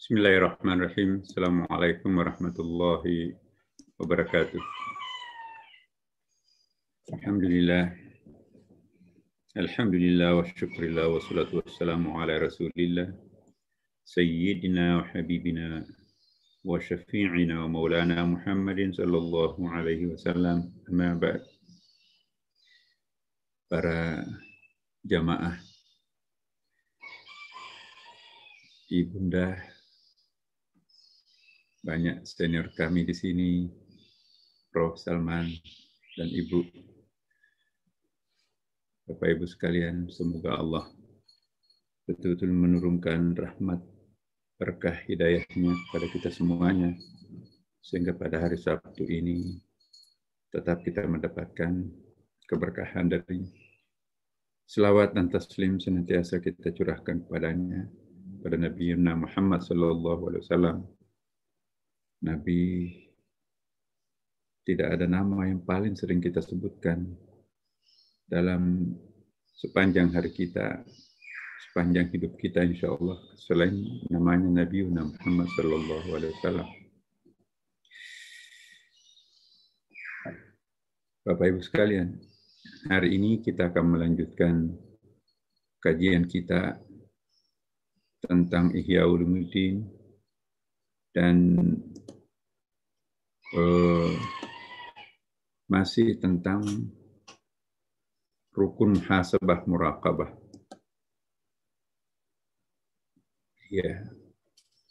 Bismillahirrahmanirrahim. Assalamualaikum warahmatullahi wabarakatuh. Alhamdulillah. Alhamdulillah wa syukurillah wa salatu wassalamu ala rasulillah. Sayyidina wa habibina wa syafi'ina wa maulana Muhammadin sallallahu alaihi wasallam. Amma ba'd. Para jamaah, ibunda, banyak senior kami di sini, Prof. Salman dan Ibu. Bapak Ibu sekalian, semoga Allah betul-betul menurunkan rahmat, berkah hidayahnya kepada kita semuanya, sehingga pada hari Sabtu ini tetap kita mendapatkan keberkahan dari selawat dan taslim senantiasa kita curahkan kepadanya, pada Nabi Muhammad SAW. Nabi, tidak ada nama yang paling sering kita sebutkan dalam sepanjang hari kita, sepanjang hidup kita insya Allah, selain namanya Nabi Muhammad SAW. Bapak Ibu sekalian, hari ini kita akan melanjutkan kajian kita tentang Ihya Ulumuddin dan masih tentang rukun muhasabah muraqabah. Ya.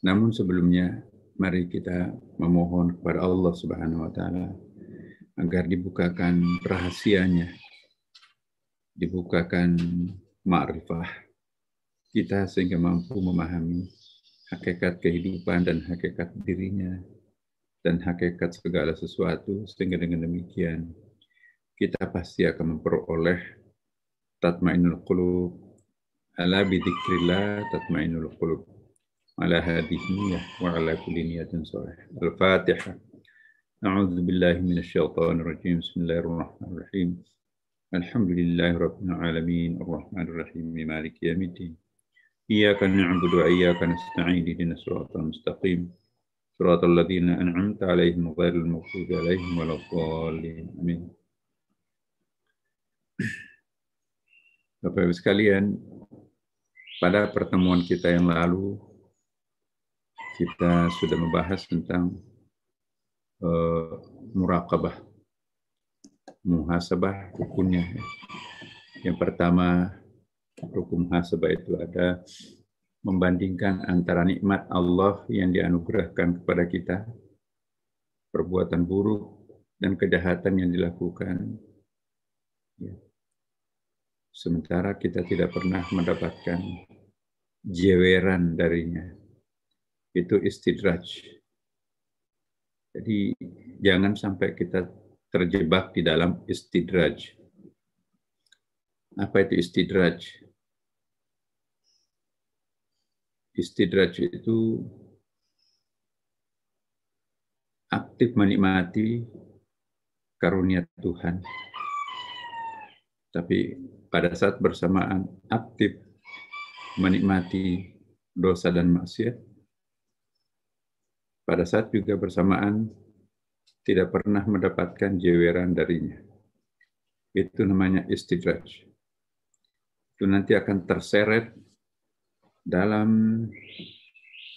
Namun sebelumnya mari kita memohon kepada Allah Subhanahu wa taala agar dibukakan rahasianya, dibukakan ma'rifah kita sehingga mampu memahami hakikat kehidupan dan hakikat dirinya dan hakikat segala sesuatu, sehingga dengan demikian kita pasti akan memperoleh tatmainul qulub. Ala bidzikrillah tatmainul qulub. Ala hadhihi niyyah wa ala kulli niyatin shalih. Al-Fatihah. A'udzu billahi minasyaitonir rajim. Bismillahirrahmanirrahim. Alhamdulillahi rabbil alamin, arrahmanir rahim, maliki yaumiddin. Iyyaka na'budu wa iyyaka nasta'in. Ihdinas siratal mustaqim. Siratal ladzina an'amta 'alaihim ghairil maghdubi 'alaihim waladdallin. Amin. Bapak Ibu sekalian, pada pertemuan kita yang lalu kita sudah membahas tentang muraqabah, muhasabah, rukunnya. Yang pertama, rukun muhasabah itu ada membandingkan antara nikmat Allah yang dianugerahkan kepada kita, perbuatan buruk dan kejahatan yang dilakukan. Ya. Sementara kita tidak pernah mendapatkan jeweran darinya. Itu istidraj. Jadi jangan sampai kita terjebak di dalam istidraj. Apa itu istidraj? Istidraj itu aktif menikmati karunia Tuhan, tapi pada saat bersamaan aktif menikmati dosa dan maksiat, pada saat juga bersamaan tidak pernah mendapatkan jeweran darinya. Itu namanya istidraj. Itu nanti akan terseret ke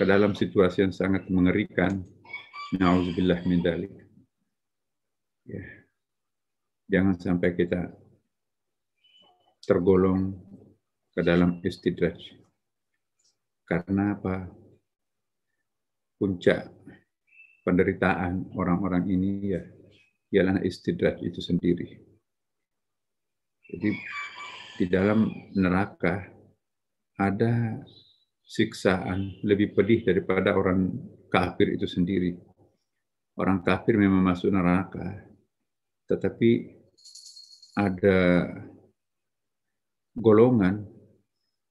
dalam situasi yang sangat mengerikan. Na'udzubillah min dzalik. Ya. Jangan sampai kita tergolong ke dalam istidraj. Karena apa? Puncak penderitaan orang-orang ini ya ialah istidraj itu sendiri. Jadi di dalam neraka ada siksaan lebih pedih daripada orang kafir itu sendiri. Orang kafir memang masuk neraka, tetapi ada golongan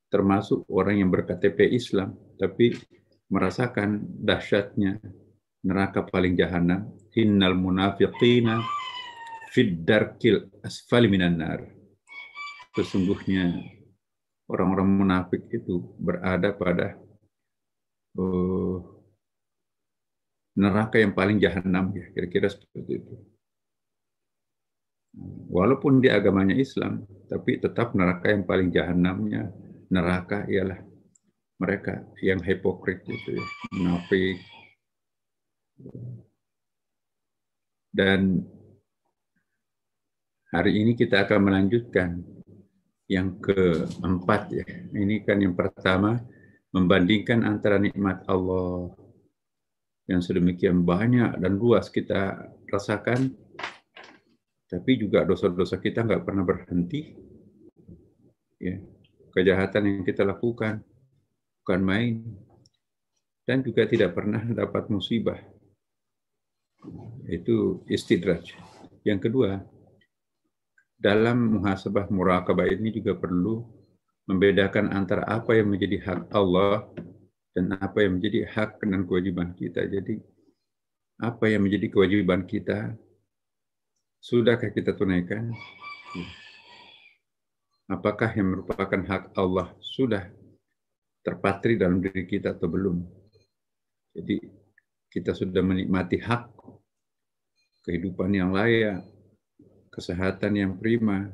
termasuk orang yang berKTP Islam, tapi merasakan dahsyatnya neraka paling jahanam. Innal munafiqina fid darkil asfali minan nar. Sesungguhnya orang-orang munafik itu berada pada neraka yang paling jahanam, ya kira-kira seperti itu. Walaupun di agamanya Islam, tapi tetap neraka yang paling jahanamnya neraka ialah mereka yang hipokrit itu, ya, munafik. Dan hari ini kita akan melanjutkan yang keempat, ya. Ini kan yang pertama, membandingkan antara nikmat Allah yang sedemikian banyak dan luas kita rasakan, tapi juga dosa-dosa kita nggak pernah berhenti. Ya, kejahatan yang kita lakukan bukan main, dan juga tidak pernah dapat musibah. Itu istidraj. Yang kedua, dalam muhasabah muraqabah ini juga perlu membedakan antara apa yang menjadi hak Allah dan apa yang menjadi hak dan kewajiban kita. Jadi, apa yang menjadi kewajiban kita, sudahkah kita tunaikan? Apakah yang merupakan hak Allah sudah terpatri dalam diri kita atau belum? Jadi, kita sudah menikmati hak kehidupan yang layak, kesehatan yang prima,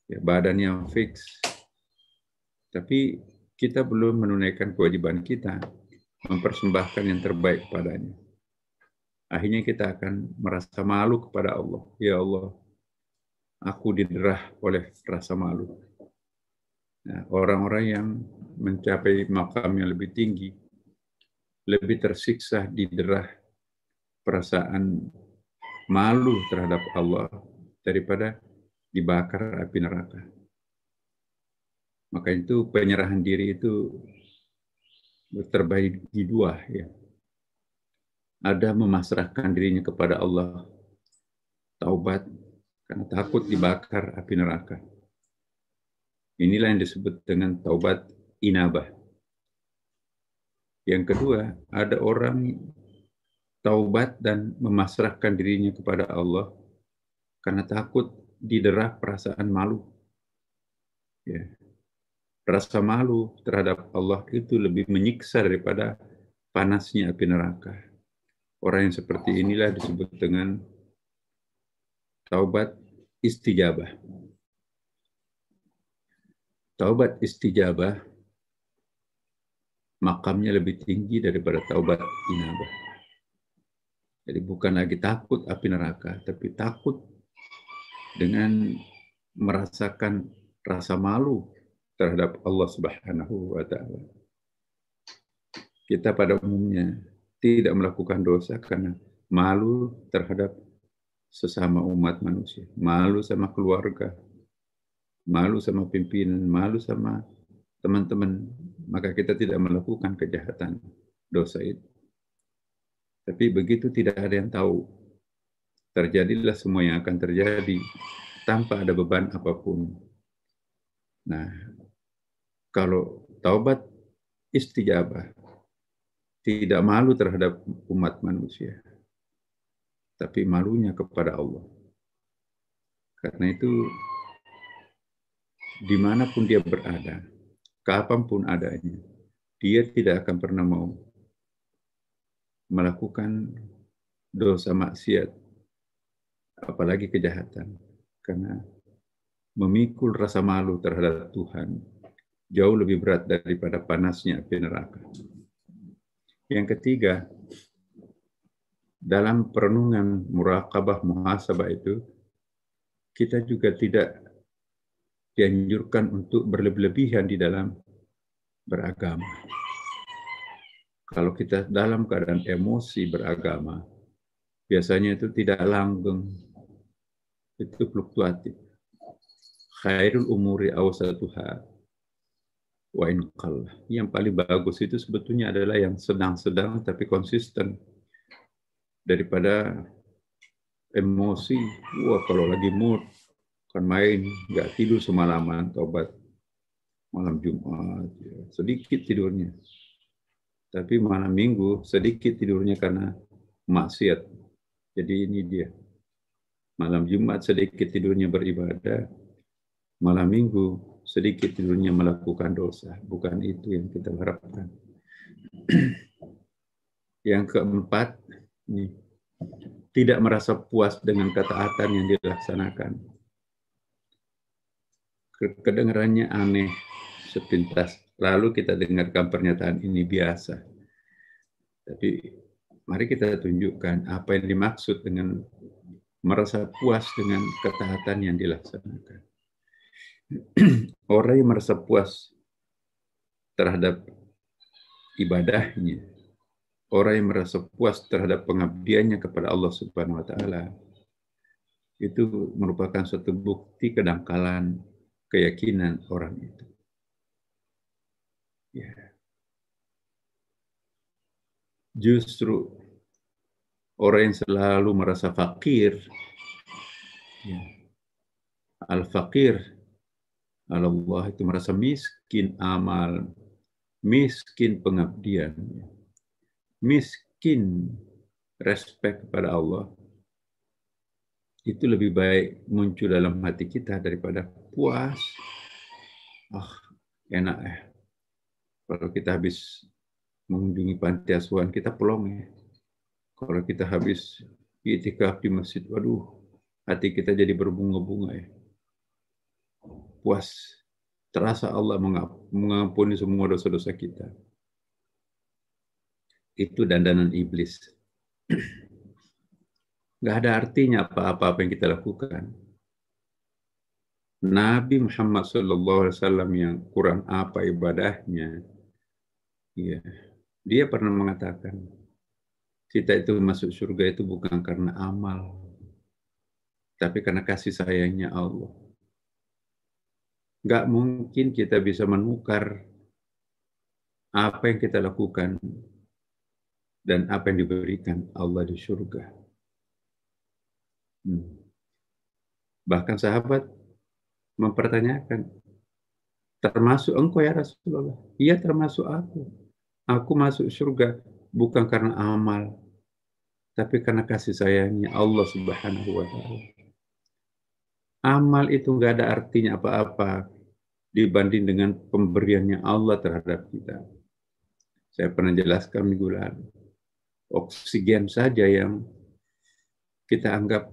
ya, badan yang fix. Tapi kita belum menunaikan kewajiban kita, mempersembahkan yang terbaik padanya. Akhirnya kita akan merasa malu kepada Allah. Ya Allah, aku diderah oleh rasa malu. Nah, orang-orang yang mencapai makam yang lebih tinggi, lebih tersiksa diderah perasaan malu terhadap Allah daripada dibakar api neraka. Maka itu penyerahan diri itu terbagi dua, ya. Ada memasrahkan dirinya kepada Allah, taubat karena takut dibakar api neraka. Inilah yang disebut dengan taubat inabah. Yang kedua, ada orang taubat dan memasrahkan dirinya kepada Allah karena takut diderah perasaan malu. Ya. Rasa malu terhadap Allah itu lebih menyiksa daripada panasnya api neraka. Orang yang seperti inilah disebut dengan taubat istijabah. Taubat istijabah makamnya lebih tinggi daripada taubat inabah. Jadi bukan lagi takut api neraka, tapi takut dengan merasakan rasa malu terhadap Allah Subhanahu wa Ta'ala. Kita pada umumnya tidak melakukan dosa karena malu terhadap sesama umat manusia, malu sama keluarga, malu sama pimpinan, malu sama teman-teman, maka kita tidak melakukan kejahatan, dosa itu. Tapi begitu tidak ada yang tahu, terjadilah semua yang akan terjadi tanpa ada beban apapun. Nah, kalau taubat istijabah, tidak malu terhadap umat manusia, tapi malunya kepada Allah. Karena itu, dimanapun dia berada, kapanpun adanya, dia tidak akan pernah mau melakukan dosa maksiat, apalagi kejahatan, karena memikul rasa malu terhadap Tuhan jauh lebih berat daripada panasnya api neraka. Yang ketiga, dalam perenungan muraqabah muhasabah itu, kita juga tidak dianjurkan untuk berlebih-lebihan di dalam beragama. Kalau kita dalam keadaan emosi beragama, biasanya itu tidak langgeng, itu fluktuatif. Khairul umuri awsatuha wa in qalla. Yang paling bagus itu sebetulnya adalah yang sedang-sedang tapi konsisten, daripada emosi. Wah, kalau lagi mood kan main, nggak tidur semalaman, tobat malam Jumat, ya, sedikit tidurnya. Tapi malam Minggu sedikit tidurnya karena maksiat. Jadi ini dia. Malam Jumat sedikit tidurnya beribadah, malam Minggu sedikit tidurnya melakukan dosa. Bukan itu yang kita harapkan. Yang keempat, tidak merasa puas dengan ketaatan yang dilaksanakan. Kedengarannya aneh sepintas. Lalu kita dengarkan pernyataan ini biasa. Tapi mari kita tunjukkan apa yang dimaksud dengan merasa puas dengan ketaatan yang dilaksanakan. Orang yang merasa puas terhadap ibadahnya, orang yang merasa puas terhadap pengabdiannya kepada Allah Subhanahu wa Ta'ala, itu merupakan suatu bukti kedangkalan keyakinan orang itu. Ya. Justru orang yang selalu merasa fakir, ya, al-fakir Allah itu merasa miskin amal, miskin pengabdian, miskin respek kepada Allah, itu lebih baik muncul dalam hati kita daripada puas. Enak ya. Kalau kita habis mengunjungi panti asuhan, kita pelong ya. Kalau kita habis i'tikaf di masjid, waduh, hati kita jadi berbunga-bunga ya. Puas. Terasa Allah mengampuni semua dosa-dosa kita. Itu dandanan iblis. Nggak ada artinya apa-apa yang kita lakukan. Nabi Muhammad SAW yang kurang apa ibadahnya, ya, dia pernah mengatakan, kita itu masuk surga itu bukan karena amal, tapi karena kasih sayangnya Allah. Nggak mungkin kita bisa menukar apa yang kita lakukan dan apa yang diberikan Allah di surga. Bahkan sahabat mempertanyakan, termasuk engkau ya Rasulullah? Iya, termasuk aku. Aku masuk surga bukan karena amal, tapi karena kasih sayangnya Allah Subhanahu wa Ta'ala. Amal itu nggak ada artinya apa-apa dibanding dengan pemberiannya Allah terhadap kita. Saya pernah jelaskan minggu lalu. Oksigen saja yang kita anggap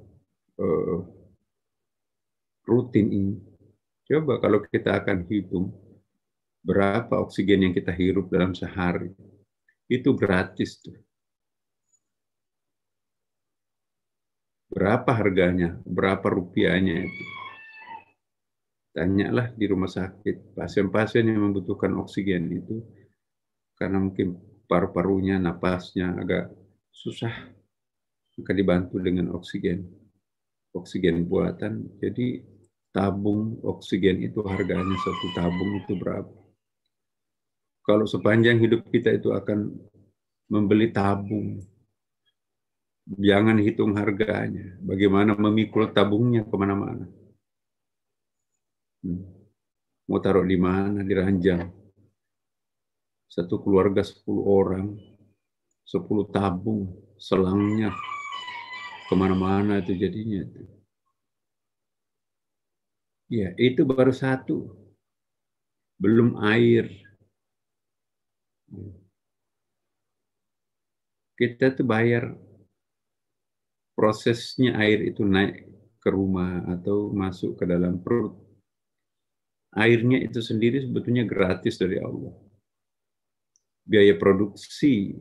rutin ini. Coba kalau kita akan hitung berapa oksigen yang kita hirup dalam sehari. Itu gratis tuh. Berapa harganya? Berapa rupiahnya itu? Tanyalah di rumah sakit, pasien-pasien yang membutuhkan oksigen itu, karena mungkin paru-parunya, napasnya agak susah, maka dibantu dengan oksigen buatan. Jadi tabung oksigen itu harganya, satu tabung itu berapa? Kalau sepanjang hidup kita itu akan membeli tabung, jangan hitung harganya, bagaimana memikul tabungnya kemana-mana. Mau taruh di mana, di ranjang. Satu keluarga 10 orang, 10 tabung, selangnya kemana-mana itu jadinya. Ya, itu baru satu. Belum air. Kita tuh bayar prosesnya air itu naik ke rumah atau masuk ke dalam perut. Airnya itu sendiri sebetulnya gratis dari Allah. Biaya produksi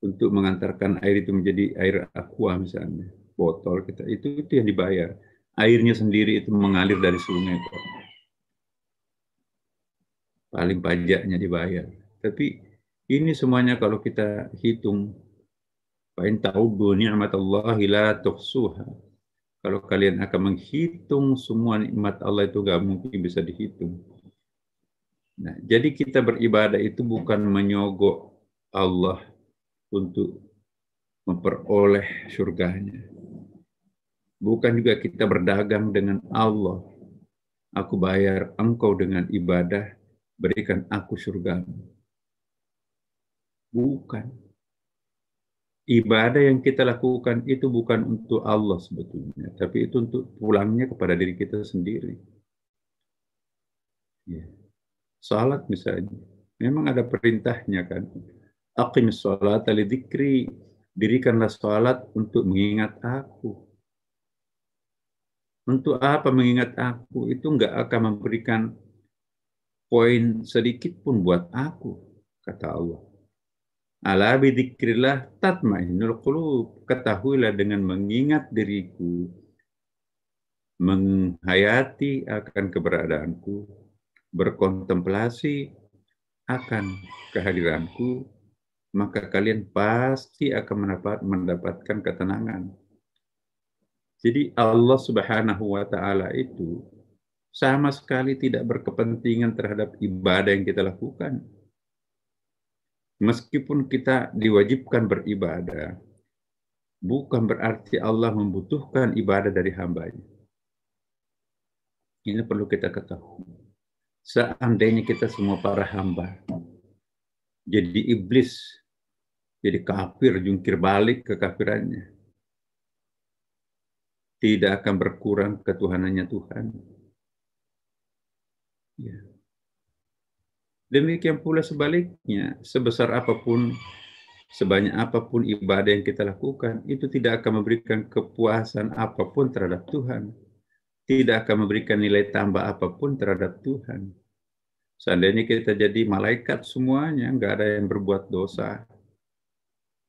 untuk mengantarkan air itu menjadi air aqua misalnya, botol kita, itu yang dibayar. Airnya sendiri itu mengalir dari sungai. Paling pajaknya dibayar. Tapi ini semuanya kalau kita hitung, fa in ta'uddu ni'matallahi la tuhsuha. Kalau kalian akan menghitung semua nikmat Allah itu gak mungkin bisa dihitung. Nah, jadi kita beribadah itu bukan menyogok Allah untuk memperoleh surganya. Bukan juga kita berdagang dengan Allah. Aku bayar engkau dengan ibadah, berikan aku surgamu. Bukan. Ibadah yang kita lakukan itu bukan untuk Allah sebetulnya, tapi itu untuk pulangnya kepada diri kita sendiri. Ya. Salat misalnya, memang ada perintahnya kan. Aqimis sholata lidzikri, dirikanlah sholat untuk mengingat aku. Untuk apa mengingat aku? Itu nggak akan memberikan poin sedikit pun buat aku, kata Allah. Ala bidzikrillah tatmainnul qulub. Ketahuilah dengan mengingat diriku, menghayati akan keberadaanku, berkontemplasi akan kehadiranku, maka kalian pasti akan mendapatkan ketenangan. Jadi Allah Subhanahu wa Ta'ala itu sama sekali tidak berkepentingan terhadap ibadah yang kita lakukan. Meskipun kita diwajibkan beribadah, bukan berarti Allah membutuhkan ibadah dari hambanya. Ini perlu kita ketahui. Seandainya kita semua para hamba jadi iblis, jadi kafir, jungkir balik kekafirannya, tidak akan berkurang ketuhanannya Tuhan. Ya. Demikian pula sebaliknya, sebesar apapun, sebanyak apapun ibadah yang kita lakukan, itu tidak akan memberikan kepuasan apapun terhadap Tuhan. Tidak akan memberikan nilai tambah apapun terhadap Tuhan. Seandainya kita jadi malaikat semuanya, nggak ada yang berbuat dosa,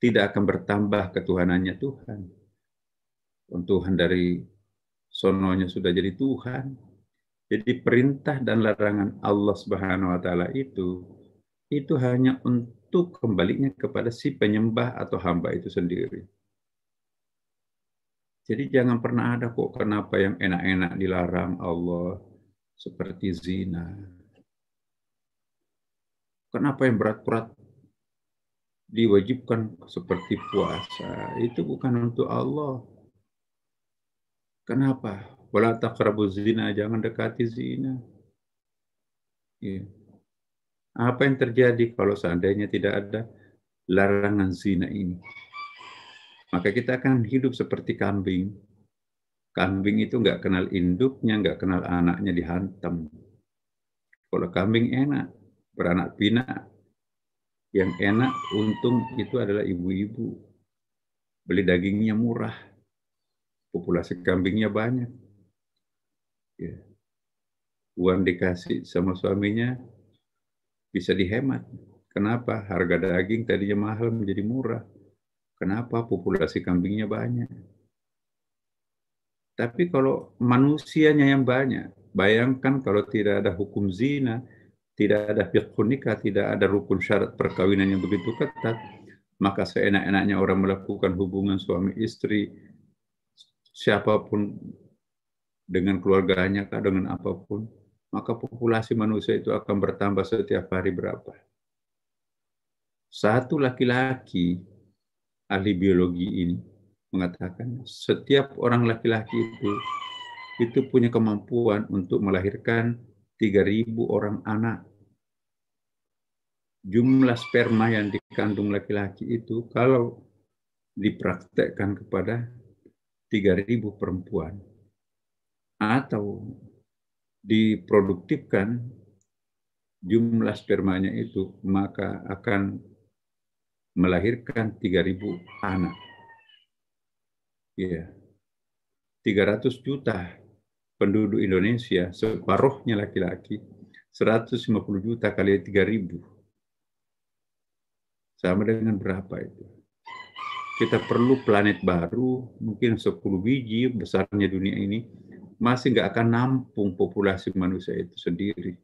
tidak akan bertambah ketuhanannya Tuhan. Tuhan dari sononya sudah jadi Tuhan. Jadi perintah dan larangan Allah Subhanahu wa Ta'ala itu hanya untuk kembalinya kepada si penyembah atau hamba itu sendiri. Jadi jangan pernah ada kok kenapa yang enak-enak dilarang Allah, seperti zina. Kenapa yang berat-berat diwajibkan seperti puasa? Itu bukan untuk Allah. Kenapa? Wala taqrabuz zina, jangan dekati zina. Ya. Apa yang terjadi kalau seandainya tidak ada larangan zina ini? Maka kita akan hidup seperti kambing. Kambing itu nggak kenal induknya, nggak kenal anaknya dihantam. Kalau kambing enak, beranak pinak. Yang enak, untung itu adalah ibu-ibu. Beli dagingnya murah. Populasi kambingnya banyak. Ya. Uang dikasih sama suaminya bisa dihemat. Kenapa? Harga daging tadinya mahal menjadi murah. Kenapa? Populasi kambingnya banyak. Tapi kalau manusianya yang banyak, bayangkan kalau tidak ada hukum zina, tidak ada fiqhun nikah, tidak ada rukun syarat perkawinan yang begitu ketat, maka seenak-enaknya orang melakukan hubungan suami istri, siapapun dengan keluarganya, dengan apapun, maka populasi manusia itu akan bertambah setiap hari berapa? Satu laki-laki, ahli biologi ini, mengatakan setiap orang laki-laki itu punya kemampuan untuk melahirkan 3.000 orang anak. Jumlah sperma yang dikandung laki-laki itu kalau dipraktekkan kepada 3.000 perempuan atau diproduktifkan jumlah spermanya itu, maka akan melahirkan 3.000 anak. Ya, 300 juta penduduk Indonesia, separuhnya laki-laki, 150 juta kali 3.000. Sama dengan berapa itu? Kita perlu planet baru, mungkin 10 biji besarnya dunia ini, masih nggak akan nampung populasi manusia itu sendiri.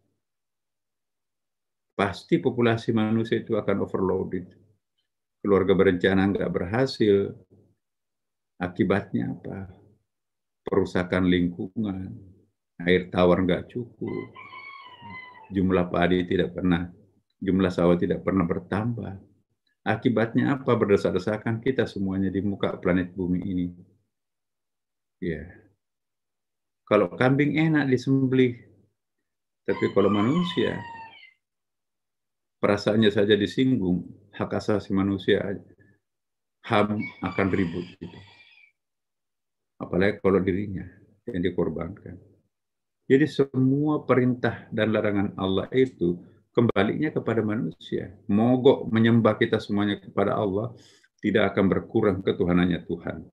Pasti populasi manusia itu akan overloaded. Keluarga berencana nggak berhasil. Akibatnya apa? Perusakan lingkungan, air tawar nggak cukup, jumlah padi tidak pernah, jumlah sawah tidak pernah bertambah. Akibatnya apa? Berdesak-desakan kita semuanya di muka planet bumi ini. Ya, kalau kambing enak disembelih, tapi kalau manusia perasaannya saja disinggung, hak asasi manusia, HAM akan ribut gitu. Apalagi kalau dirinya yang dikorbankan. Jadi semua perintah dan larangan Allah itu kembalinya kepada manusia. Mogok menyembah kita semuanya kepada Allah, tidak akan berkurang ketuhanannya Tuhan.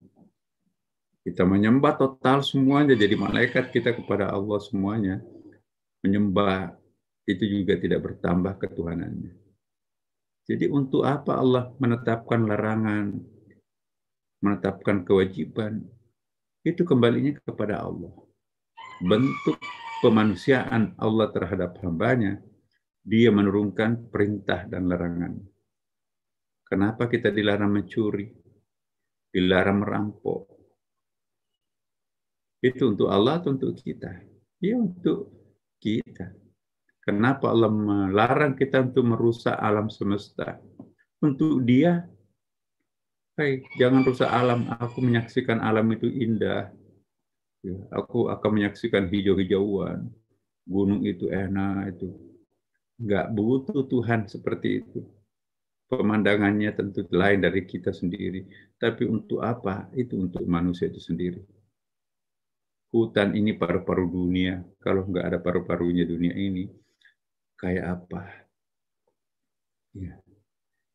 Kita menyembah total semuanya, jadi malaikat kita kepada Allah semuanya. Menyembah itu juga tidak bertambah ketuhanannya. Jadi untuk apa Allah menetapkan larangan, menetapkan kewajiban? Itu kembalinya kepada Allah. Bentuk pemanusiaan Allah terhadap hambanya, dia menurunkan perintah dan larangan. Kenapa kita dilarang mencuri, dilarang merampok? Itu untuk Allah atau untuk kita? Ya untuk kita. Kenapa Allah melarang kita untuk merusak alam semesta? Untuk dia, hey, jangan rusak alam, aku menyaksikan alam itu indah. Ya, aku akan menyaksikan hijau-hijauan, gunung itu enak, itu. Nggak butuh Tuhan seperti itu. Pemandangannya tentu lain dari kita sendiri. Tapi untuk apa? Itu untuk manusia itu sendiri. Hutan ini paru-paru dunia. Kalau nggak ada paru-parunya dunia ini, kayak apa? Ya.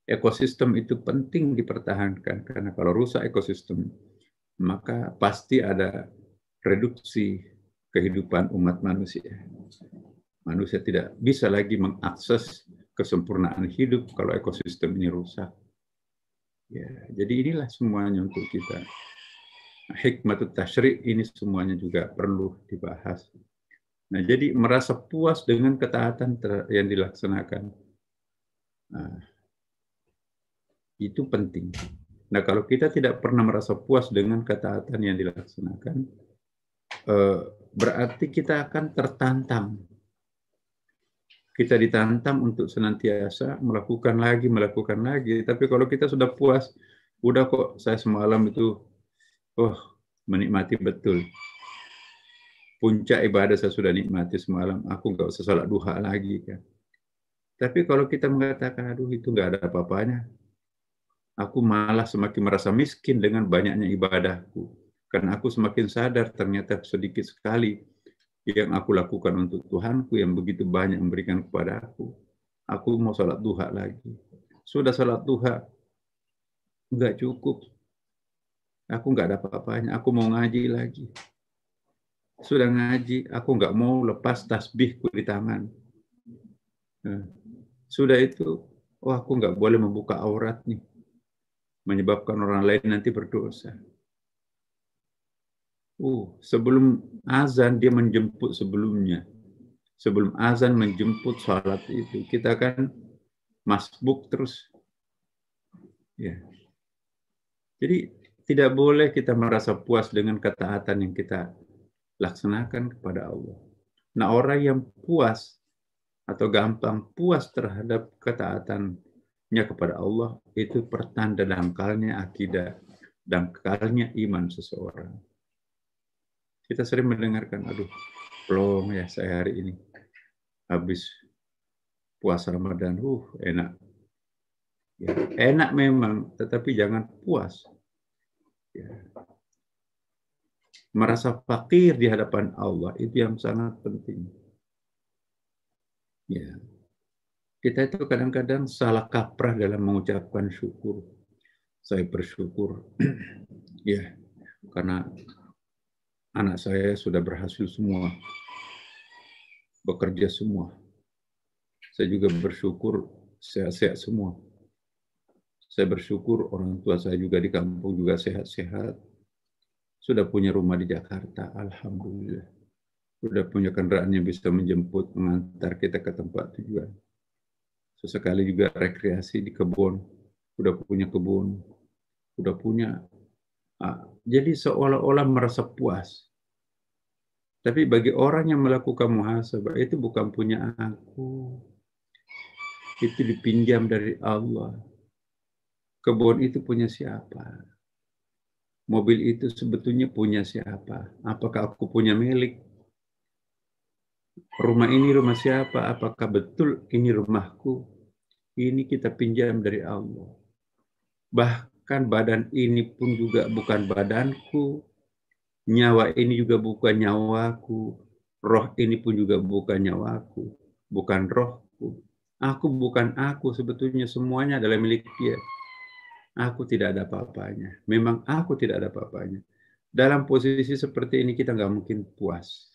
Ekosistem itu penting dipertahankan. Karena kalau rusak ekosistem, maka pasti ada reduksi kehidupan umat manusia. Manusia tidak bisa lagi mengakses kesempurnaan hidup kalau ekosistem ini rusak. Ya, jadi inilah semuanya untuk kita. Hikmatut tasyri' ini semuanya juga perlu dibahas. Nah, jadi merasa puas dengan ketaatan yang dilaksanakan. Nah, itu penting. Nah, kalau kita tidak pernah merasa puas dengan ketaatan yang dilaksanakan, berarti kita akan tertantang. Kita ditantang untuk senantiasa melakukan lagi. Tapi kalau kita sudah puas, udah kok saya semalam itu, menikmati betul. Puncak ibadah saya sudah nikmati semalam, aku nggak usah salat duha lagi kan. Tapi kalau kita mengatakan, aduh itu nggak ada apa-apanya, aku malah semakin merasa miskin dengan banyaknya ibadahku. Karena aku semakin sadar ternyata sedikit sekali yang aku lakukan untuk Tuhanku yang begitu banyak memberikan kepada aku. Aku mau salat duha lagi. Sudah salat duha, nggak cukup. Aku nggak ada apa-apanya, aku mau ngaji lagi. Sudah ngaji, aku nggak mau lepas tasbihku di tangan. Nah, sudah itu, aku nggak boleh membuka aurat nih, menyebabkan orang lain nanti berdosa. Sebelum azan dia menjemput sebelumnya. Sebelum azan menjemput sholat itu, kita kan masbuk terus. Ya. Jadi tidak boleh kita merasa puas dengan ketaatan yang kita laksanakan kepada Allah. Nah, orang yang puas atau gampang puas terhadap ketaatannya kepada Allah, itu pertanda dangkalnya akidah, dangkalnya iman seseorang. Kita sering mendengarkan, aduh, plong ya saya hari ini. Habis puasa Ramadan, enak. Ya, enak memang, tetapi jangan puas. Ya. Merasa fakir di hadapan Allah, itu yang sangat penting. Ya. Kita itu kadang-kadang salah kaprah dalam mengucapkan syukur. Saya bersyukur, ya, karena anak saya sudah berhasil semua, bekerja semua. Saya juga bersyukur sehat-sehat semua. Saya bersyukur orang tua saya juga di kampung juga sehat-sehat. Sudah punya rumah di Jakarta, alhamdulillah. Sudah punya kendaraan yang bisa menjemput, mengantar kita ke tempat tujuan. Sesekali juga rekreasi di kebun. Udah punya kebun, udah punya. Jadi seolah-olah merasa puas. Tapi bagi orang yang melakukan muhasabah, itu bukan punya aku. Itu dipinjam dari Allah. Kebun itu punya siapa? Mobil itu sebetulnya punya siapa? Apakah aku punya milik? Rumah ini rumah siapa? Apakah betul ini rumahku? Ini kita pinjam dari Allah. Bahkan badan ini pun juga bukan badanku. Nyawa ini juga bukan nyawaku. Roh ini pun juga bukan nyawaku. Bukan rohku. Aku bukan aku, sebetulnya semuanya adalah milik Dia. Aku tidak ada apa-apanya. Memang aku tidak ada apa-apanya. Dalam posisi seperti ini kita nggak mungkin puas.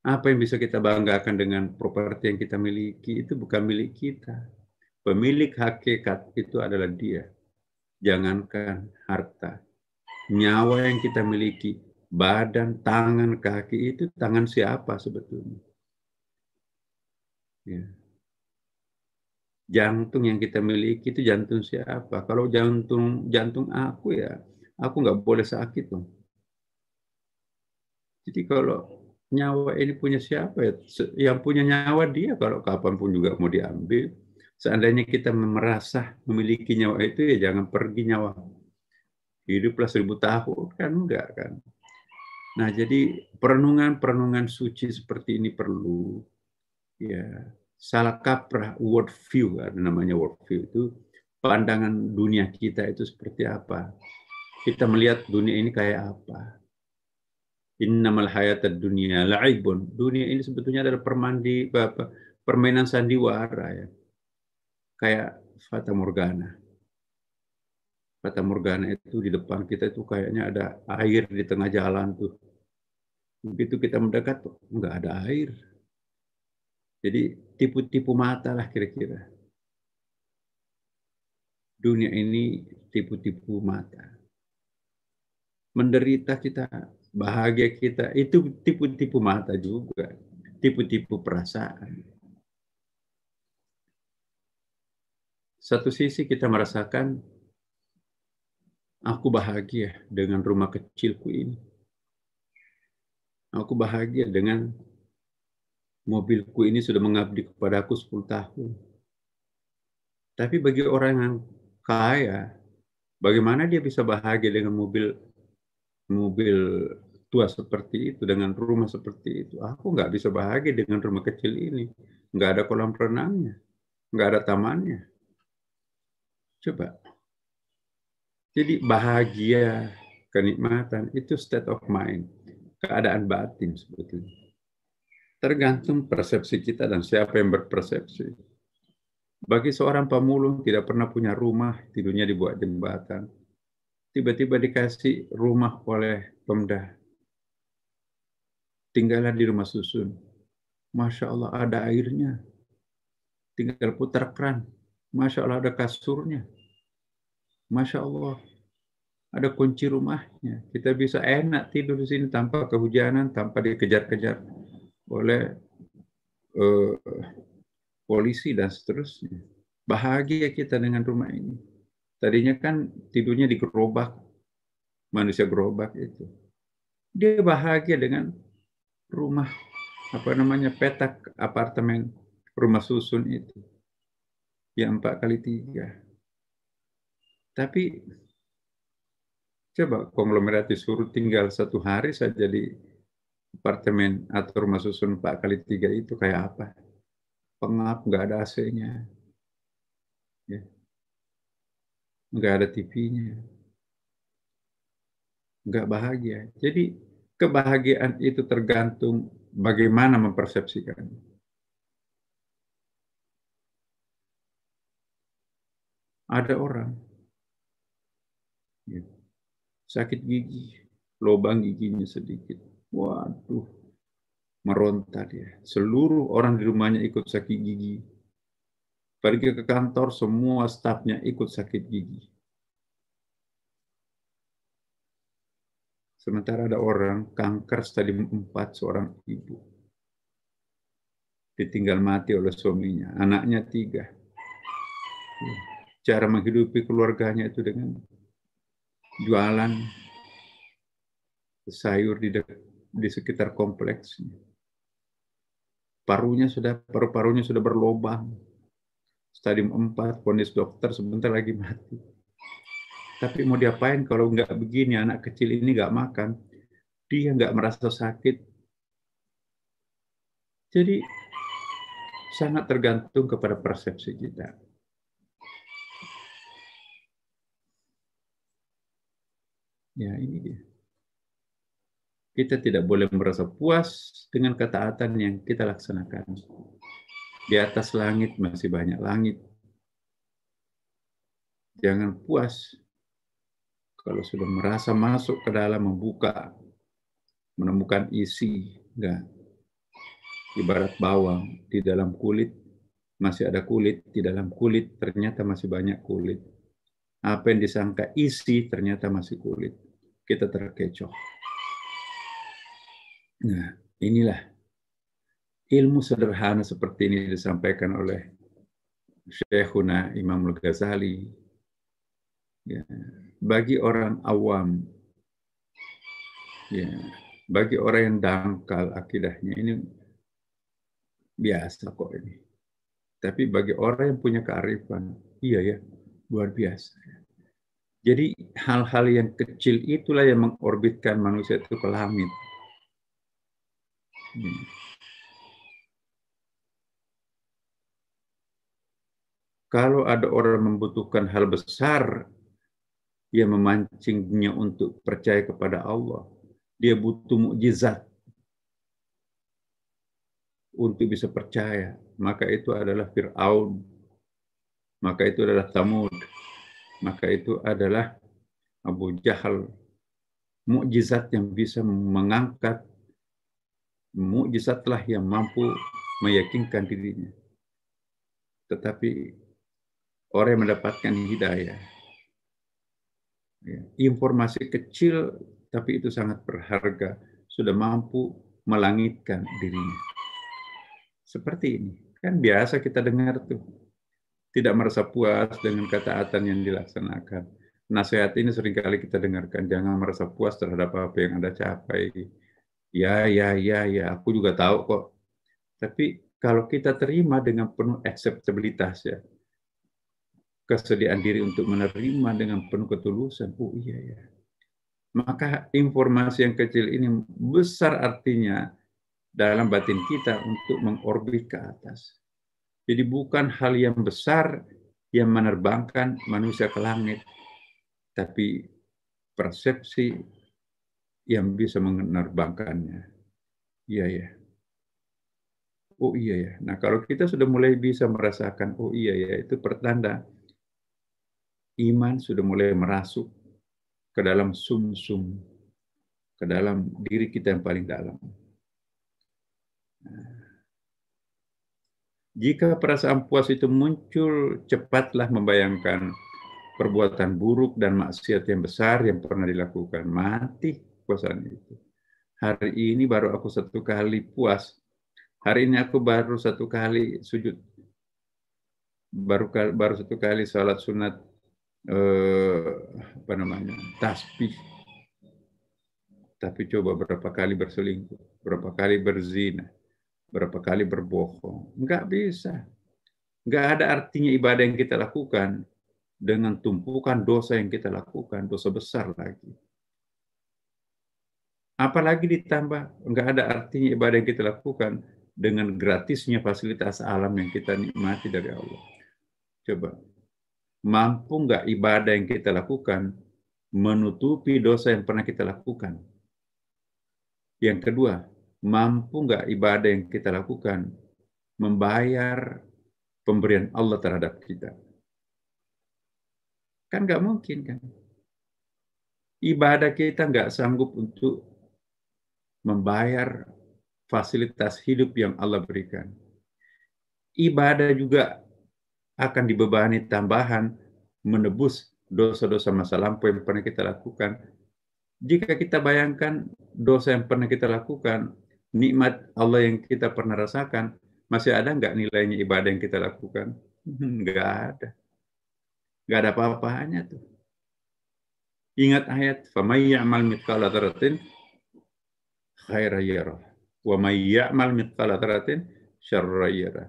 Apa yang bisa kita banggakan dengan properti yang kita miliki? Itu bukan milik kita. Pemilik hakikat itu adalah Dia. Jangankan harta, nyawa yang kita miliki, badan, tangan, kaki, itu tangan siapa sebetulnya? Ya. Jantung yang kita miliki itu jantung siapa? Kalau jantung aku, ya aku nggak boleh sakit dong. Jadi kalau nyawa ini punya siapa ya? Yang punya nyawa Dia, kalau kapanpun juga mau diambil. Seandainya kita merasa memiliki nyawa itu, ya jangan pergi nyawa. Hiduplah 1000 tahun, kan enggak kan? Nah, jadi perenungan suci seperti ini perlu. Ya, salah kaprah world view, ada namanya world view itu, pandangan dunia kita itu seperti apa. Kita melihat dunia ini kayak apa. Innamal hayatad dunya la'ibun. Dunia ini sebetulnya adalah permainan sandiwara ya. Kayak Fata Morgana. Fata Morgana itu di depan kita itu kayaknya ada air di tengah jalan tuh. Begitu kita mendekat, nggak ada air. Jadi tipu-tipu mata lah kira-kira. Dunia ini tipu-tipu mata. Menderita kita, bahagia kita, itu tipu-tipu mata juga. Tipu-tipu perasaan. Satu sisi kita merasakan, aku bahagia dengan rumah kecilku ini. Aku bahagia dengan mobilku ini sudah mengabdi kepada aku 10 tahun. Tapi bagi orang yang kaya, bagaimana dia bisa bahagia dengan mobil tua seperti itu, dengan rumah seperti itu? Aku nggak bisa bahagia dengan rumah kecil ini. Nggak ada kolam renangnya, nggak ada tamannya. Coba. Jadi bahagia, kenikmatan, itu state of mind. Keadaan batin sebetulnya. Tergantung persepsi kita dan siapa yang berpersepsi. Bagi seorang pemulung tidak pernah punya rumah, tidurnya dibuat jembatan. Tiba-tiba dikasih rumah oleh Pemda. Tinggallah di rumah susun. Masya Allah ada airnya. Tinggal putar keran. Masya Allah ada kasurnya. Masya Allah ada kunci rumahnya. Kita bisa enak tidur di sini tanpa kehujanan, tanpa dikejar-kejar oleh polisi dan seterusnya. Bahagia kita dengan rumah ini. Tadinya kan tidurnya di gerobak, manusia gerobak itu. Dia bahagia dengan rumah, petak apartemen, rumah susun itu. Yang 4x3. Tapi coba konglomerat disuruh tinggal 1 hari saja di apartemen atau rumah susun 4x3 itu kayak apa? Pengap, nggak ada AC-nya, ya. Nggak ada TV-nya, nggak bahagia. Jadi kebahagiaan itu tergantung bagaimana mempersepsikan. Ada orang ya, sakit gigi, lubang giginya sedikit. Waduh, meronta dia. Seluruh orang di rumahnya ikut sakit gigi. Pergi ke kantor, semua stafnya ikut sakit gigi. Sementara ada orang kanker stadium 4, seorang ibu. Ditinggal mati oleh suaminya, anaknya 3. Cara menghidupi keluarganya itu dengan jualan sayur di sekitar kompleksnya. Paru-parunya sudah berlubang. Stadium 4, vonis dokter sebentar lagi mati. Tapi mau diapain kalau nggak begini, anak kecil ini nggak makan, dia nggak merasa sakit. Jadi sangat tergantung kepada persepsi kita. Ya, ini dia. Kita tidak boleh merasa puas dengan ketaatan yang kita laksanakan. Di atas langit masih banyak langit. Jangan puas kalau sudah merasa masuk ke dalam, membuka, menemukan isi. Enggak. Ibarat bawang, di dalam kulit masih ada kulit, di dalam kulit ternyata masih banyak kulit. Apa yang disangka isi ternyata masih kulit. Kita terkecoh. Nah, inilah ilmu sederhana seperti ini disampaikan oleh Syekhuna Imam Al-Ghazali. Ya, bagi orang awam, ya, bagi orang yang dangkal akidahnya ini biasa kok ini. Tapi bagi orang yang punya kearifan, iya ya, luar biasa. Jadi hal-hal yang kecil itulah yang mengorbitkan manusia itu ke langit. Kalau ada orang membutuhkan hal besar yang memancingnya untuk percaya kepada Allah, dia butuh mukjizat untuk bisa percaya. Maka itu adalah Fir'aun, maka itu adalah Thamud, maka itu adalah Abu Jahal. Mukjizat yang bisa mengangkat, mukjizatlah yang mampu meyakinkan dirinya. Tetapi orang yang mendapatkan hidayah, informasi kecil tapi itu sangat berharga, sudah mampu melangitkan dirinya. Seperti ini. Kan biasa kita dengar tuh. Tidak merasa puas dengan ketaatan yang dilaksanakan. Nasihat ini seringkali kita dengarkan. Jangan merasa puas terhadap apa yang Anda capai. Ya, aku juga tahu kok. Tapi kalau kita terima dengan penuh akseptabilitas ya, kesediaan diri untuk menerima dengan penuh ketulusan, oh iya ya. Maka informasi yang kecil ini besar artinya dalam batin kita untuk mengorbit ke atas. Jadi bukan hal yang besar yang menerbangkan manusia ke langit, tapi persepsi yang bisa menerbangkannya. Iya ya. Oh iya ya. Nah kalau kita sudah mulai bisa merasakan, oh iya ya, itu pertanda iman sudah mulai merasuk ke dalam sum-sum, ke dalam diri kita yang paling dalam. Jika perasaan puas itu muncul, cepatlah membayangkan perbuatan buruk dan maksiat yang besar yang pernah dilakukan. Mati puasan itu. Hari ini baru aku 1 kali puas. Hari ini aku baru 1 kali sujud. Baru 1 kali salat sunat tasbih. Tapi coba berapa kali berselingkuh, berapa kali berzina, berapa kali berbohong. Enggak bisa. Enggak ada artinya ibadah yang kita lakukan dengan tumpukan dosa yang kita lakukan, dosa besar lagi. Apalagi ditambah, enggak ada artinya ibadah yang kita lakukan dengan gratisnya fasilitas alam yang kita nikmati dari Allah. Coba, mampu enggak ibadah yang kita lakukan menutupi dosa yang pernah kita lakukan? Yang kedua, mampu enggak ibadah yang kita lakukan membayar pemberian Allah terhadap kita? Kan enggak mungkin kan? Ibadah kita enggak sanggup untuk membayar fasilitas hidup yang Allah berikan. Ibadah juga akan dibebani tambahan menebus dosa-dosa masa lampau yang pernah kita lakukan. Jika kita bayangkan dosa yang pernah kita lakukan, nikmat Allah yang kita pernah rasakan, masih ada nggak nilainya ibadah yang kita lakukan? Nggak ada. Nggak ada apa-apanya tuh. Ingat ayat, فَمَنْ يَعْمَلْ مِثْقَالَ ذَرَّةٍ خَيْرًا يَرَهُ وَمَنْ يَعْمَلْ مِثْقَالَ ذَرَّةٍ شَرًّا يَرَهُ.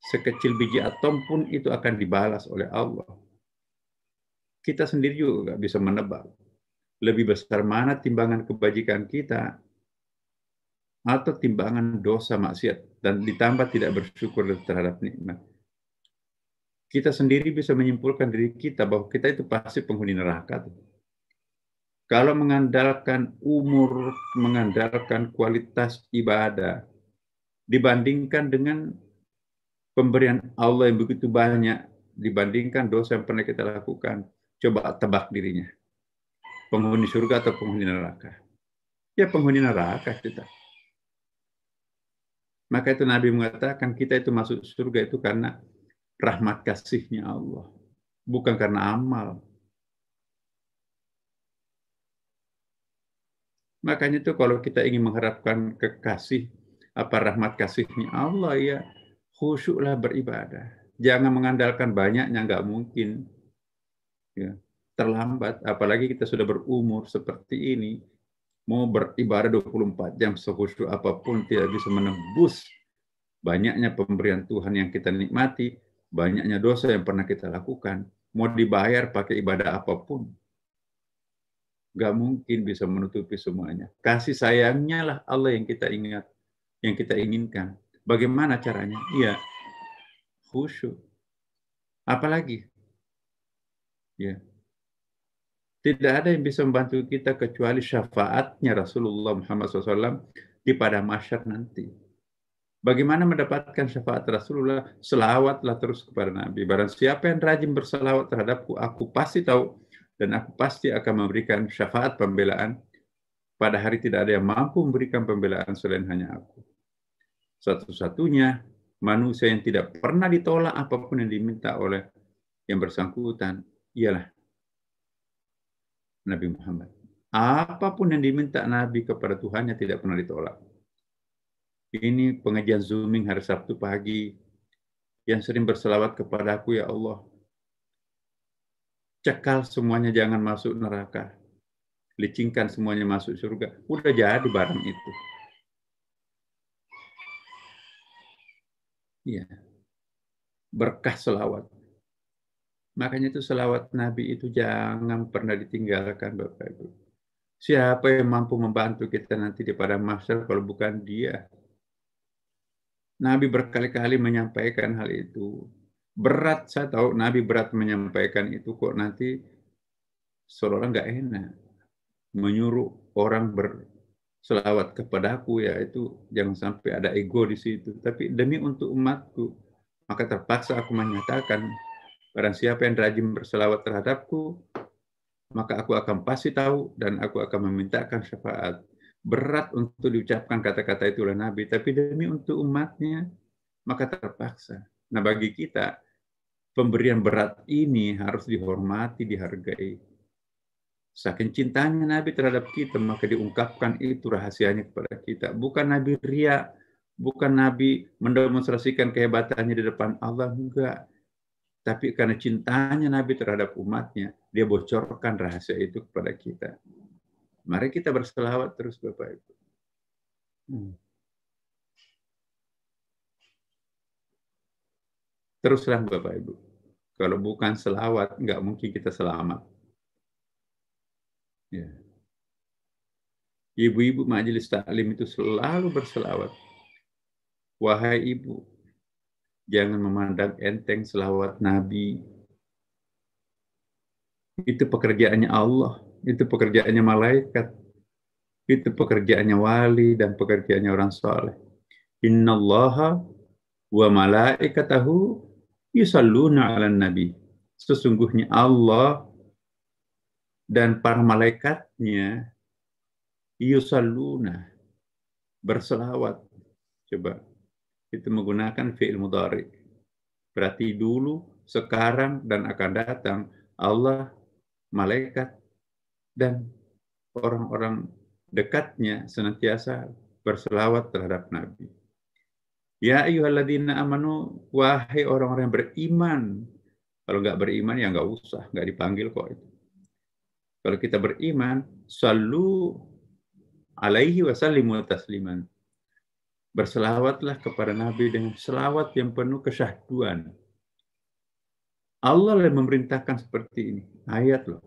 Sekecil biji atom pun itu akan dibalas oleh Allah. Kita sendiri juga nggak bisa menebak. Lebih besar mana timbangan kebajikan kita atau timbangan dosa maksiat dan ditambah tidak bersyukur terhadap nikmat. Kita sendiri bisa menyimpulkan diri kita bahwa kita itu pasti penghuni neraka. Kalau mengandalkan umur, mengandalkan kualitas ibadah dibandingkan dengan Pemberian Allah yang begitu banyak dibandingkan dosa yang pernah kita lakukan. Coba tebak dirinya. Penghuni surga atau penghuni neraka? Ya penghuni neraka kita. Maka itu Nabi mengatakan kita itu masuk surga itu karena rahmat kasihnya Allah. Bukan karena amal. Makanya itu kalau kita ingin mengharapkan kekasih, rahmat kasihnya Allah, ya khusyuklah beribadah. Jangan mengandalkan banyaknya, nggak mungkin. Ya, terlambat, apalagi kita sudah berumur seperti ini, mau beribadah 24 jam sekhusyuk apapun tidak bisa menembus banyaknya pemberian Tuhan yang kita nikmati, banyaknya dosa yang pernah kita lakukan. Mau dibayar pakai ibadah apapun, nggak mungkin bisa menutupi semuanya. Kasih sayangnya lah Allah yang kita ingat, yang kita inginkan. Bagaimana caranya? Iya, khusyuk. Apalagi? Ya, tidak ada yang bisa membantu kita kecuali syafaatnya Rasulullah Muhammad SAW di pada mahsyar nanti. Bagaimana mendapatkan syafaat Rasulullah? Selawatlah terus kepada Nabi. Barang siapa yang rajin berselawat terhadapku, aku pasti tahu dan aku pasti akan memberikan syafaat pembelaan. Pada hari tidak ada yang mampu memberikan pembelaan selain hanya aku. Satu-satunya manusia yang tidak pernah ditolak apapun yang diminta oleh yang bersangkutan ialah Nabi Muhammad. Apapun yang diminta Nabi kepada Tuhannya tidak pernah ditolak. Ini pengajian Zooming hari Sabtu pagi yang sering berselawat kepada aku, ya Allah. Cekal semuanya jangan masuk neraka. Licingkan semuanya masuk surga. Udah jadi barang itu. Iya. Berkah selawat. Makanya itu selawat Nabi itu jangan pernah ditinggalkan, Bapak Ibu. Siapa yang mampu membantu kita nanti di padang mahsyar kalau bukan Dia? Nabi berkali-kali menyampaikan hal itu. Berat, saya tahu Nabi berat menyampaikan itu, kok nanti seolah-olah nggak enak. Menyuruh orang berselawat kepadaku, ya itu jangan sampai ada ego di situ. Tapi demi untuk umatku, maka terpaksa aku menyatakan, barang siapa yang rajin berselawat terhadapku, maka aku akan pasti tahu dan aku akan memintakan syafaat. Berat untuk diucapkan kata-kata itu oleh Nabi, tapi demi untuk umatnya, maka terpaksa. Nah bagi kita, pemberian berat ini harus dihormati, dihargai. Saking cintanya Nabi terhadap kita, maka diungkapkan itu rahasianya kepada kita. Bukan Nabi ria, bukan Nabi mendemonstrasikan kehebatannya di depan Allah, enggak. Tapi karena cintanya Nabi terhadap umatnya, dia bocorkan rahasia itu kepada kita. Mari kita berselawat terus, Bapak Ibu. Teruslah Bapak Ibu. Kalau bukan selawat, enggak mungkin kita selamat. Ya. Ibu-ibu majelis taklim itu selalu berselawat. Wahai ibu, jangan memandang enteng selawat Nabi. Itu pekerjaannya Allah, itu pekerjaannya malaikat, itu pekerjaannya wali dan pekerjaannya orang soleh. Innallaha wa malaikatahu yusalluna 'alan nabi. Sesungguhnya Allah dan para malaikatnya yusalluna, berselawat. Coba, itu menggunakan fi'il mudhari. Berarti dulu, sekarang, dan akan datang Allah, malaikat, dan orang-orang dekatnya senantiasa berselawat terhadap Nabi. Ya ayyuhalladzina amanu, wahai orang-orang yang beriman. Kalau nggak beriman ya nggak usah, nggak dipanggil kok itu. Kalau kita beriman, sallu alaihi wasallimu tasliman. Berselawatlah kepada Nabi dengan selawat yang penuh kesyahduan. Allah yang memerintahkan seperti ini. Ayat loh.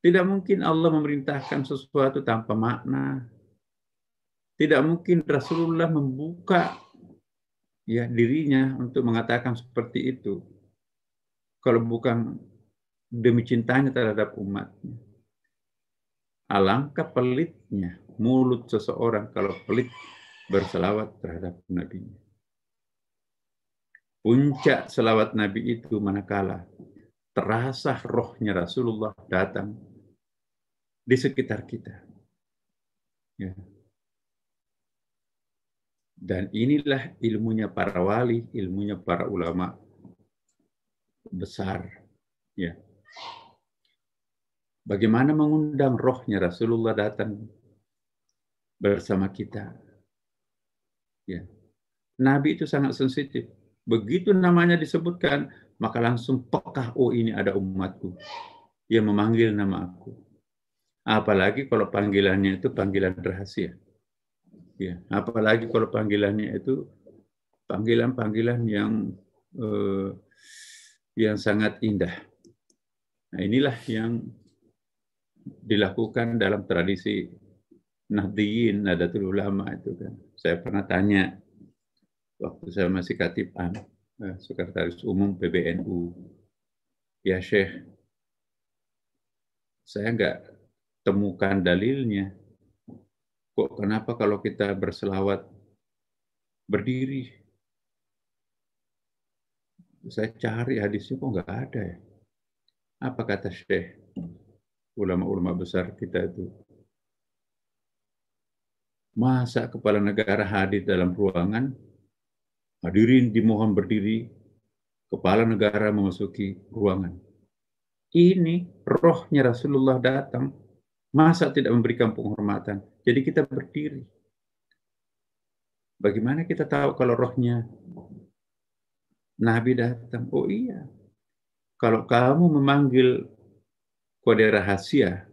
Tidak mungkin Allah memerintahkan sesuatu tanpa makna. Tidak mungkin Rasulullah membuka ya dirinya untuk mengatakan seperti itu. Kalau bukan demi cintanya terhadap umatnya. Alangkah pelitnya mulut seseorang kalau pelit berselawat terhadap nabinya. Puncak selawat Nabi itu manakala terasa rohnya Rasulullah datang di sekitar kita. Ya. Dan inilah ilmunya para wali, ilmunya para ulama besar. Ya. Bagaimana mengundang rohnya Rasulullah datang bersama kita. Ya. Nabi itu sangat sensitif. Begitu namanya disebutkan, maka langsung pekah, oh ini ada umatku yang memanggil nama aku. Apalagi kalau panggilannya itu panggilan rahasia. Ya, apalagi kalau panggilannya itu panggilan-panggilan yang sangat indah. Nah, inilah yang dilakukan dalam tradisi Nahdliyin, Nahdlatul Ulama itu kan. Saya pernah tanya waktu saya masih Khatib Am, Sekretaris Umum PBNU, ya Syekh, saya nggak temukan dalilnya. Kok kenapa kalau kita berselawat berdiri? Saya cari hadisnya kok nggak ada ya. Apa kata Syekh? Ulama-ulama besar kita itu. Masa kepala negara hadir dalam ruangan, hadirin dimohon berdiri, kepala negara memasuki ruangan. Ini rohnya Rasulullah datang, masa tidak memberikan penghormatan? Jadi kita berdiri. Bagaimana kita tahu kalau rohnya Nabi datang? Oh iya, kalau kamu memanggil kode rahasia,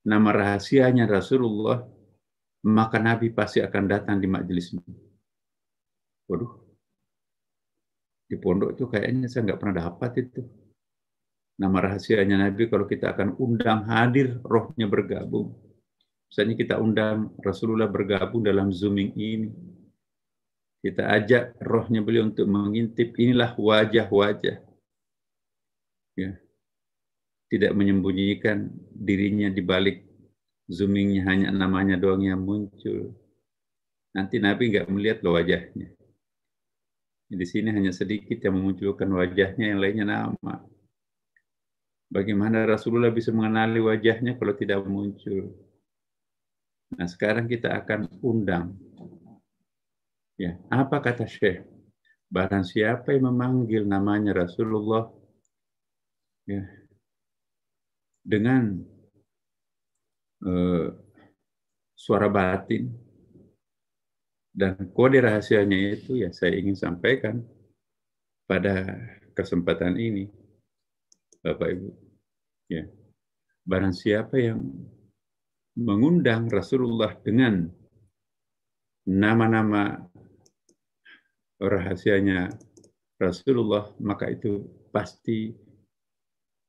nama rahasianya Rasulullah, maka Nabi pasti akan datang di majelismu. Waduh, di pondok itu kayaknya saya nggak pernah dapat itu. Nama rahasianya Nabi kalau kita akan undang hadir, rohnya bergabung. Misalnya kita undang Rasulullah bergabung dalam Zooming ini. Kita ajak rohnya beliau untuk mengintip, inilah wajah-wajah. Ya. Tidak menyembunyikan dirinya di balik zoomingnya, hanya namanya doang yang muncul. Nanti Nabi nggak melihat loh wajahnya. Di sini hanya sedikit yang memunculkan wajahnya, yang lainnya nama. Bagaimana Rasulullah bisa mengenali wajahnya kalau tidak muncul? Nah, sekarang kita akan undang. Ya, apa kata Syekh? Barang siapa yang memanggil namanya Rasulullah, ya, dengan suara batin dan kode rahasianya itu, ya saya ingin sampaikan pada kesempatan ini, Bapak Ibu. Ya, barang siapa yang mengundang Rasulullah dengan nama-nama rahasianya Rasulullah, maka itu pasti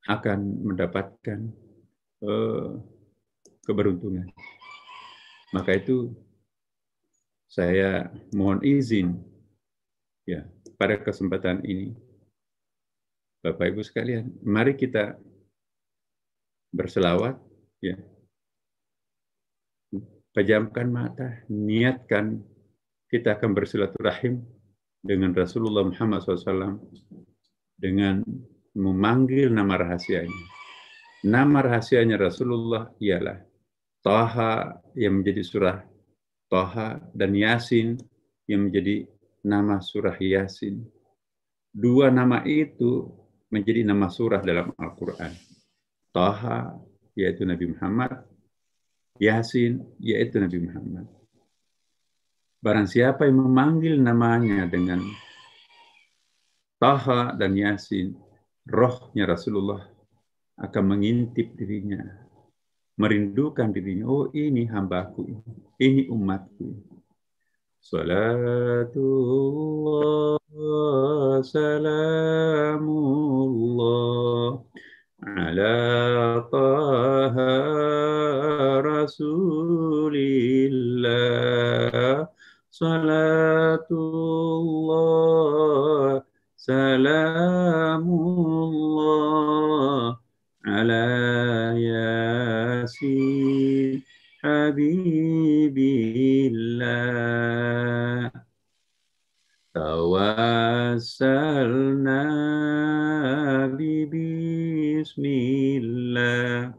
akan mendapatkan keberuntungan. Maka itu saya mohon izin ya pada kesempatan ini, Bapak Ibu sekalian, mari kita berselawat, ya, pejamkan mata, niatkan kita akan bersilaturahim dengan Rasulullah Muhammad SAW dengan memanggil nama rahasianya. Nama rahasianya Rasulullah ialah Taha yang menjadi surah Taha dan Yasin yang menjadi nama surah Yasin. Dua nama itu menjadi nama surah dalam Al-Quran. Taha yaitu Nabi Muhammad, Yasin yaitu Nabi Muhammad. Barang siapa yang memanggil namanya dengan Taha dan Yasin, rohnya Rasulullah akan mengintip dirinya, merindukan dirinya. Oh, ini hambaku, ini umatku. Salatullah, salamullah, ala taha rasulillah. Salatullah, salamullah, ala yasin habibillah. tawassalna bismillah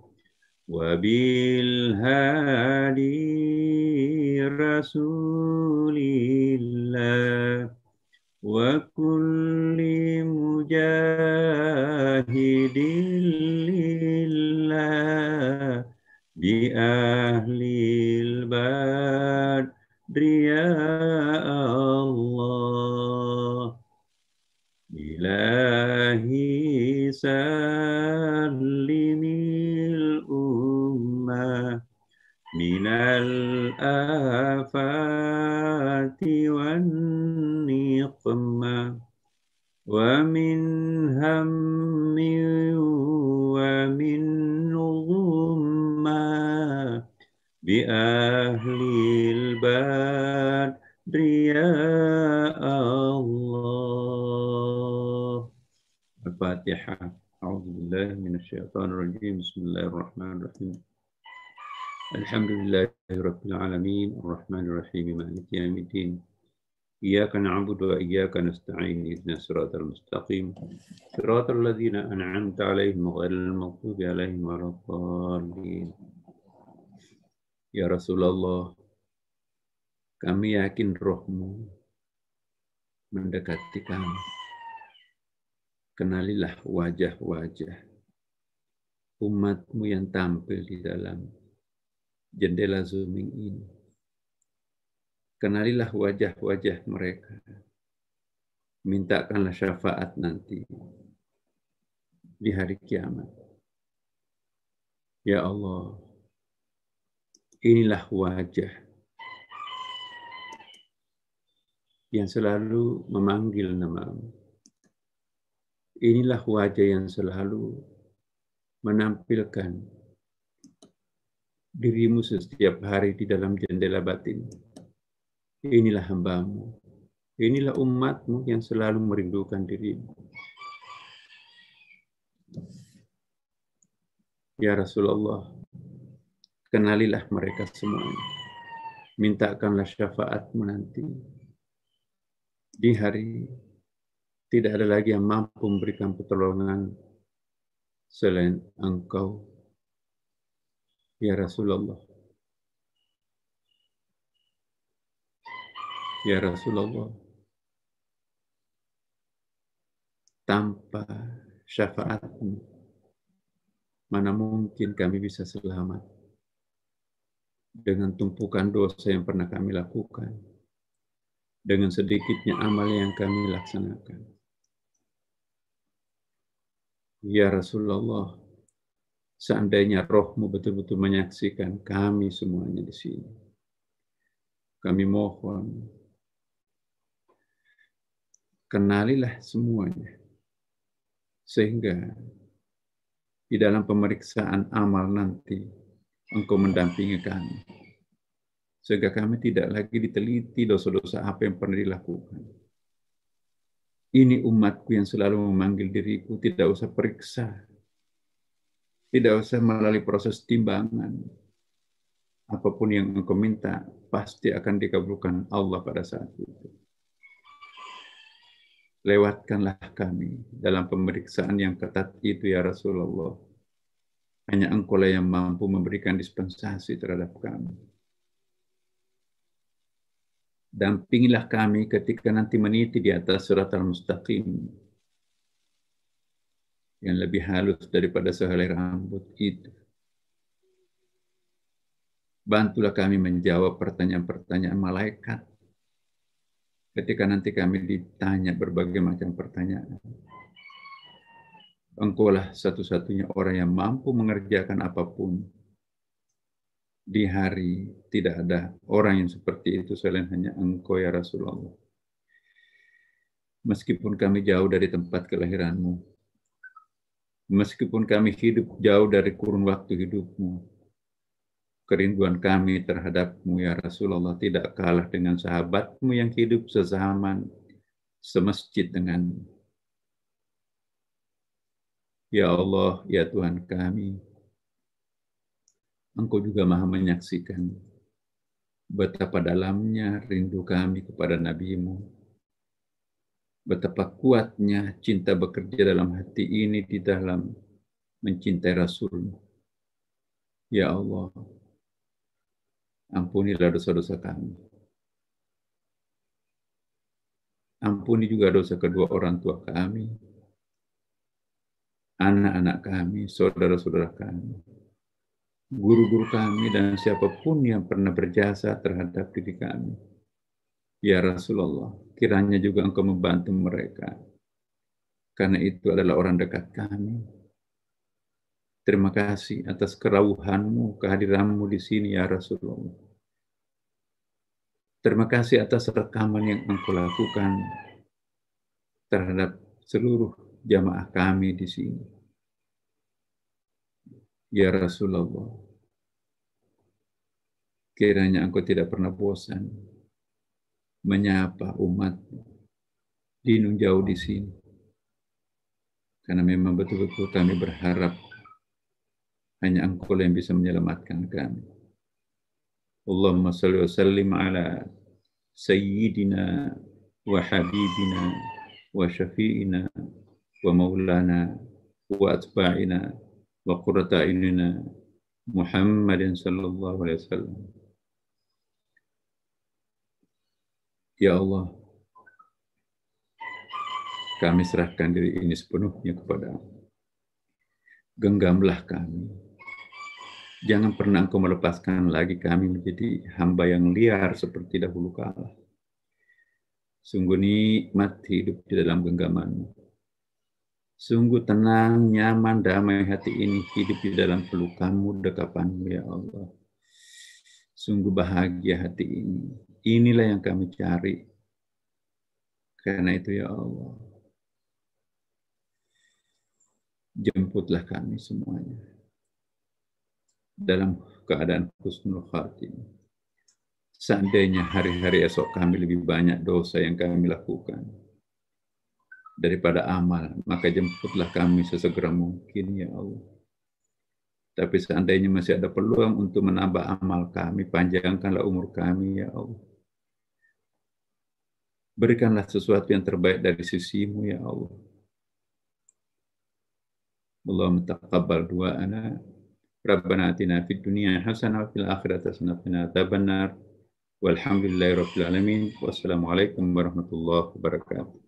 wa bil hadi rasulillah wa kulli mujahidin lillah bi ahlil badri ya Allah ilahi sallimil ummah minal afati wan niqmah wa min hammi wa min ghummah bi ahlil badri ya Allah. Al-Fatihah. A'udzubillahi minasyaitonirrajim. Bismillahirrahmanirrahim. Alhamdulillahirabbil alamin, arrahmanir rahim, maliki yaumiddin. Iyyaka na'budu wa iyyaka nasta'in. Ihdinas siratal mustaqim. Siratal ladzina an'amta 'alaihim ghairil maghdubi 'alaihim waladdallin. Ya Rasulullah, kami yakin rohmu mendekati kami. Kenalilah wajah-wajah umatmu yang tampil di dalam jendela Zooming ini. Kenalilah wajah-wajah mereka. Mintakanlah syafaat nanti di hari kiamat. Ya Allah, inilah wajah yang selalu memanggil namamu. Inilah wajah yang selalu menampilkan dirimu setiap hari di dalam jendela batin. Inilah hambamu. Inilah umatmu yang selalu merindukan dirimu. Ya Rasulullah, kenalilah mereka semuanya. Mintakanlah syafaatmu nanti. Di hari tidak ada lagi yang mampu memberikan pertolongan selain Engkau, ya Rasulullah. Ya Rasulullah, tanpa syafaatmu, mana mungkin kami bisa selamat dengan tumpukan dosa yang pernah kami lakukan, dengan sedikitnya amal yang kami laksanakan. Ya Rasulullah, seandainya rohmu betul-betul menyaksikan kami semuanya di sini, kami mohon, kenalilah semuanya, sehingga di dalam pemeriksaan amal nanti, Engkau mendampingi kami, sehingga kami tidak lagi diteliti dosa-dosa apa yang pernah dilakukan. Ini umatku yang selalu memanggil diriku, tidak usah periksa, tidak usah melalui proses timbangan. Apapun yang Engkau minta, pasti akan dikabulkan Allah pada saat itu. Lewatkanlah kami dalam pemeriksaan yang ketat itu, ya Rasulullah. Hanya Engkau lah yang mampu memberikan dispensasi terhadap kami. Dampingilah kami ketika nanti meniti di atas siratal mustaqim yang lebih halus daripada sehelai rambut itu. Bantulah kami menjawab pertanyaan-pertanyaan malaikat ketika nanti kami ditanya berbagai macam pertanyaan. Engkaulah satu-satunya orang yang mampu mengerjakan apapun. Di hari tidak ada orang yang seperti itu selain hanya Engkau, ya Rasulullah. Meskipun kami jauh dari tempat kelahiranmu, meskipun kami hidup jauh dari kurun waktu hidupmu, kerinduan kami terhadapmu, ya Rasulullah, tidak kalah dengan sahabatmu yang hidup sezaman, semasjid denganmu. Ya Allah, ya Tuhan kami, Engkau juga Maha menyaksikan betapa dalamnya rindu kami kepada Nabi-Mu, betapa kuatnya cinta bekerja dalam hati ini di dalam mencintai Rasul. Ya Allah, ampunilah dosa-dosa kami. Ampuni juga dosa kedua orang tua kami, anak-anak kami, saudara-saudara kami, guru-guru kami, dan siapapun yang pernah berjasa terhadap diri kami. Ya Rasulullah, kiranya juga Engkau membantu mereka, karena itu adalah orang dekat kami. Terima kasih atas kerauhanmu, kehadiranmu di sini ya Rasulullah. Terima kasih atas rekaman yang Engkau lakukan terhadap seluruh jamaah kami di sini. Ya Rasulullah, kiranya Engkau tidak pernah bosan menyapa umat di nun jauh di sini. Karena memang betul-betul kami berharap hanya Engkau yang bisa menyelamatkan kami. Allahumma salli wa sallim ala sayyidina wa habibina wa syafi'ina wa maulana wa atba'ina wa qurrata a'yunina Muhammadin sallallahu alaihi wasallam. Ya Allah, kami serahkan diri ini sepenuhnya kepada-Mu. Genggamlah kami. Jangan pernah Engkau melepaskan lagi kami menjadi hamba yang liar seperti dahulu kala. Sungguh nikmat hidup di dalam genggaman-Mu. Sungguh tenang, nyaman, damai hati ini hidup di dalam pelukan-Mu, dekapan-Mu ya Allah. Sungguh bahagia hati ini. Inilah yang kami cari. Karena itu ya Allah, jemputlah kami semuanya dalam keadaan husnul khatimah. Seandainya hari-hari esok kami lebih banyak dosa yang kami lakukan daripada amal, maka jemputlah kami sesegera mungkin ya Allah. Tapi seandainya masih ada peluang untuk menambah amal kami, panjangkanlah umur kami ya Allah. Berikanlah sesuatu yang terbaik dari sisi-Mu ya Allah. Allahumma taqabbal du'ana. Rabbana atina fid dunya hasanah wa fil akhirati hasanah wa qina adzabannar. Walhamdulillahi rabbil alamin. Wassalamualaikum warahmatullahi wabarakatuh.